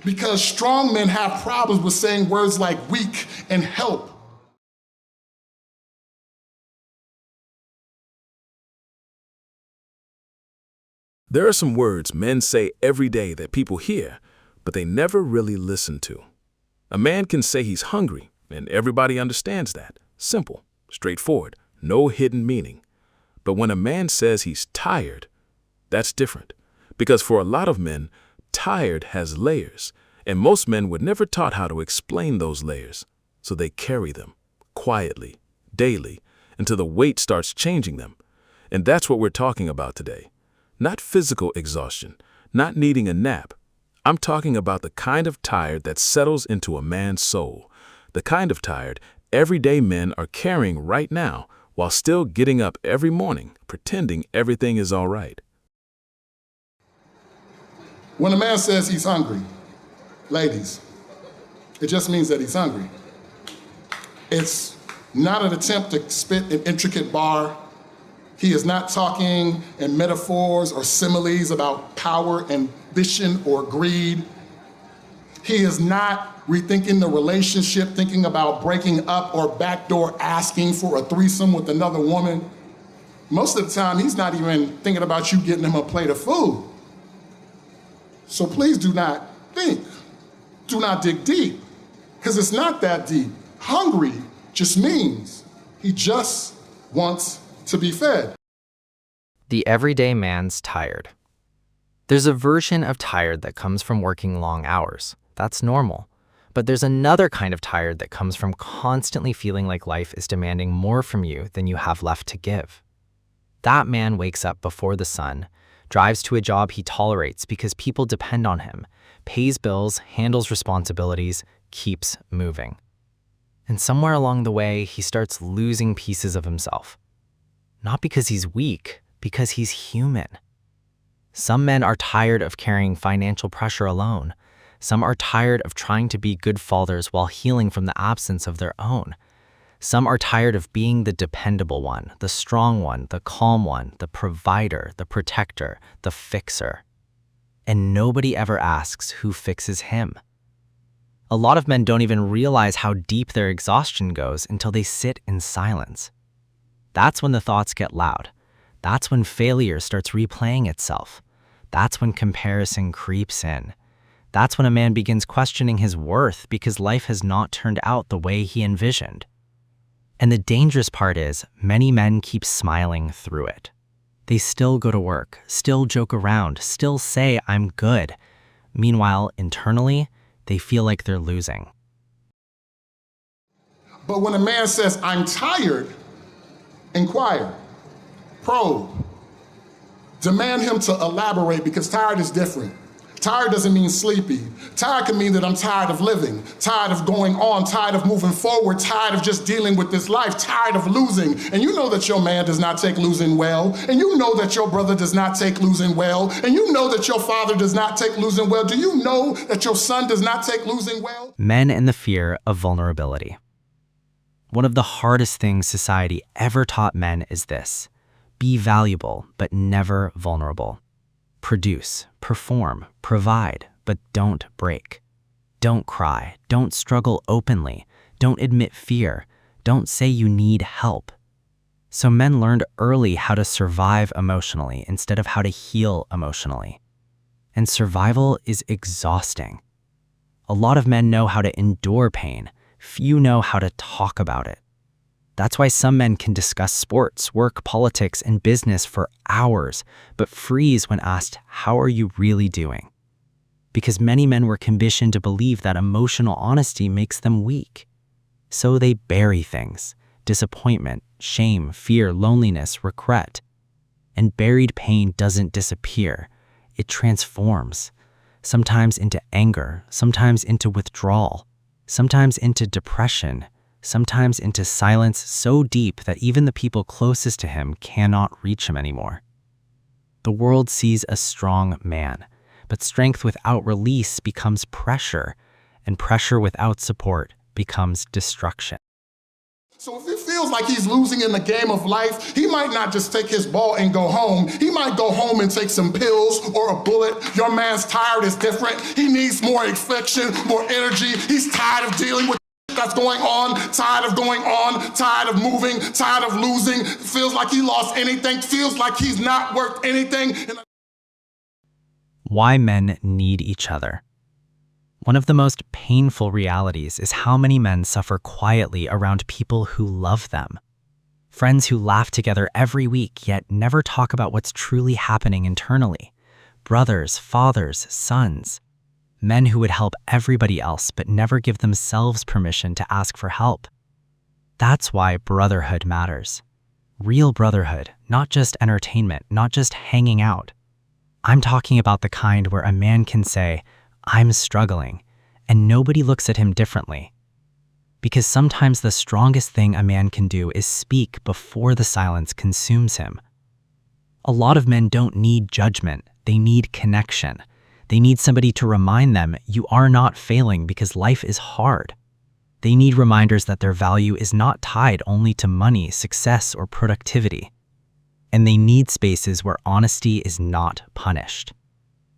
Because strong men have problems with saying words like weak and help. There are some words men say every day that people hear, but they never really listen to. A man can say he's hungry, and everybody understands that. Simple, straightforward, no hidden meaning. But when a man says he's tired, that's different. Because for a lot of men, tired has layers, and most men were never taught how to explain those layers. So they carry them, quietly, daily, until the weight starts changing them. And that's what we're talking about today. Not physical exhaustion, not needing a nap. I'm talking about the kind of tired that settles into a man's soul. The kind of tired everyday men are carrying right now while still getting up every morning, pretending everything is all right. When a man says he's hungry, ladies, it just means that he's hungry. It's not an attempt to spit an intricate bar. He is not talking in metaphors or similes about power, ambition, or greed. He is not rethinking the relationship, thinking about breaking up or backdoor asking for a threesome with another woman. Most of the time, he's not even thinking about you getting him a plate of food. So please do not think, do not dig deep, because it's not that deep. Hungry just means he just wants to be fed. The everyday man's tired. There's a version of tired that comes from working long hours. That's normal. But there's another kind of tired that comes from constantly feeling like life is demanding more from you than you have left to give. That man wakes up before the sun, drives to a job he tolerates because people depend on him, pays bills, handles responsibilities, keeps moving. And somewhere along the way, he starts losing pieces of himself. Not because he's weak, because he's human. Some men are tired of carrying financial pressure alone. Some are tired of trying to be good fathers while healing from the absence of their own. Some are tired of being the dependable one, the strong one, the calm one, the provider, the protector, the fixer. And nobody ever asks who fixes him. A lot of men don't even realize how deep their exhaustion goes until they sit in silence. That's when the thoughts get loud. That's when failure starts replaying itself. That's when comparison creeps in. That's when a man begins questioning his worth because life has not turned out the way he envisioned. And the dangerous part is, many men keep smiling through it. They still go to work, still joke around, still say, "I'm good." Meanwhile, internally, they feel like they're losing. But when a man says, "I'm tired," inquire, probe, demand him to elaborate, because tired is different. Tired doesn't mean sleepy. Tired can mean that I'm tired of living, tired of going on, tired of moving forward, tired of just dealing with this life, tired of losing. And you know that your man does not take losing well. And you know that your brother does not take losing well. And you know that your father does not take losing well. Do you know that your son does not take losing well? Men and the fear of vulnerability. One of the hardest things society ever taught men is this: be valuable, but never vulnerable. Produce, perform, provide, but don't break. Don't cry, don't struggle openly, don't admit fear, don't say you need help. So men learned early how to survive emotionally instead of how to heal emotionally. And survival is exhausting. A lot of men know how to endure pain. Few know how to talk about it. That's why some men can discuss sports, work, politics, and business for hours, but freeze when asked, "How are you really doing?" Because many men were conditioned to believe that emotional honesty makes them weak. So they bury things: disappointment, shame, fear, loneliness, regret. And buried pain doesn't disappear. It transforms, sometimes into anger, sometimes into withdrawal, sometimes into depression, sometimes into silence so deep that even the people closest to him cannot reach him anymore. The world sees a strong man, but strength without release becomes pressure, and pressure without support becomes destruction. So if it feels like he's losing in the game of life, he might not just take his ball and go home. He might go home and take some pills or a bullet. Your man's tired is different. He needs more affection, more energy. He's tired of dealing with that's going on, tired of moving, tired of losing. Feels like he lost anything, feels like he's not worth anything. Why men need each other. One of the most painful realities is how many men suffer quietly around people who love them. Friends who laugh together every week yet never talk about what's truly happening internally. Brothers, fathers, sons. Men who would help everybody else but never give themselves permission to ask for help. That's why brotherhood matters. Real brotherhood, not just entertainment, not just hanging out. I'm talking about the kind where a man can say, "I'm struggling," and nobody looks at him differently. Because sometimes the strongest thing a man can do is speak before the silence consumes him. A lot of men don't need judgment, they need connection. They need somebody to remind them you are not failing because life is hard. They need reminders that their value is not tied only to money, success, or productivity. And they need spaces where honesty is not punished.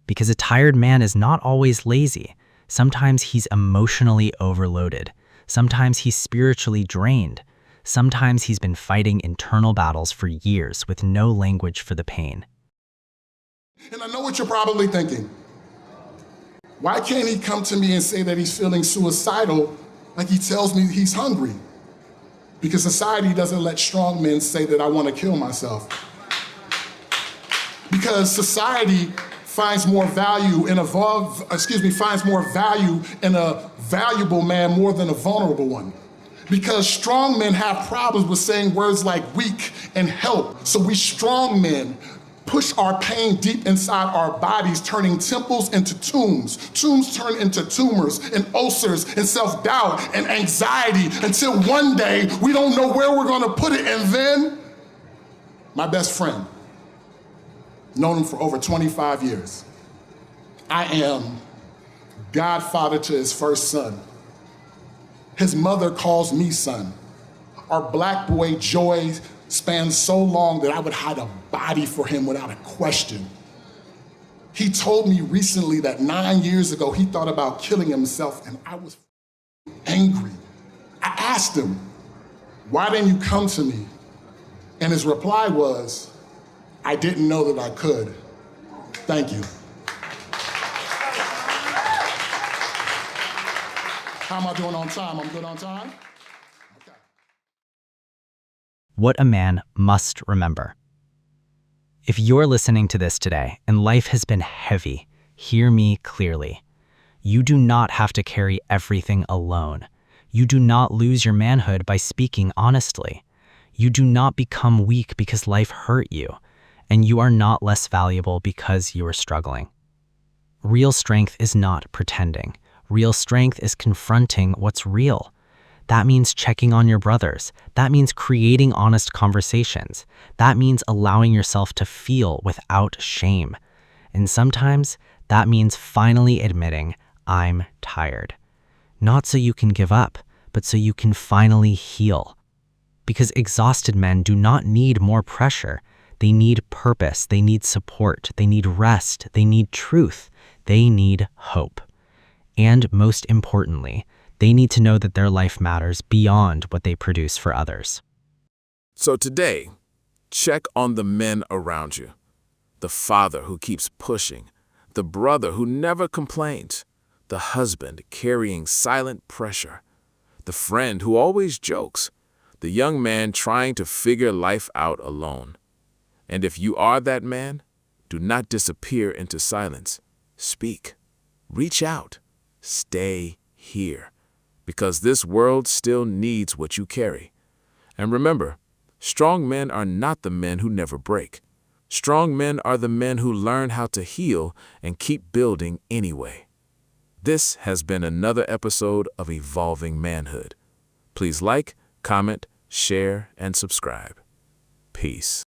Because a tired man is not always lazy. Sometimes he's emotionally overloaded. Sometimes he's spiritually drained. Sometimes he's been fighting internal battles for years with no language for the pain. And I know what you're probably thinking. Why can't he come to me and say that he's feeling suicidal like he tells me he's hungry? Because society doesn't let strong men say that I want to kill myself. Because society finds more value in a valuable man more than a vulnerable one. Because strong men have problems with saying words like weak and help. So we strong men push our pain deep inside our bodies, turning temples into tombs. Tombs turn into tumors and ulcers and self-doubt and anxiety until one day we don't know where we're gonna put it. And then, my best friend, known him for over 25 years. I am godfather to his first son. His mother calls me son. Our black boy Joy spans so long that I would hide a body for him without a question. He told me recently that 9 years ago he thought about killing himself, and I was angry. I asked him, "Why didn't you come to me?" And his reply was, "I didn't know that I could. Thank you." How am I doing on time? I'm good on time? Okay. What a man must remember. If you're listening to this today and life has been heavy, hear me clearly. You do not have to carry everything alone. You do not lose your manhood by speaking honestly. You do not become weak because life hurt you. And you are not less valuable because you are struggling. Real strength is not pretending. Real strength is confronting what's real. That means checking on your brothers. That means creating honest conversations. That means allowing yourself to feel without shame. And sometimes that means finally admitting, "I'm tired." Not so you can give up, but so you can finally heal. Because exhausted men do not need more pressure. They need purpose, they need support, they need rest, they need truth, they need hope. And most importantly, they need to know that their life matters beyond what they produce for others. So today, check on the men around you. The father who keeps pushing, the brother who never complains, the husband carrying silent pressure, the friend who always jokes, the young man trying to figure life out alone. And if you are that man, do not disappear into silence. Speak. Reach out. Stay here. Because this world still needs what you carry. And remember, strong men are not the men who never break. Strong men are the men who learn how to heal and keep building anyway. This has been another episode of Evolving Manhood. Please like, comment, share, and subscribe. Peace.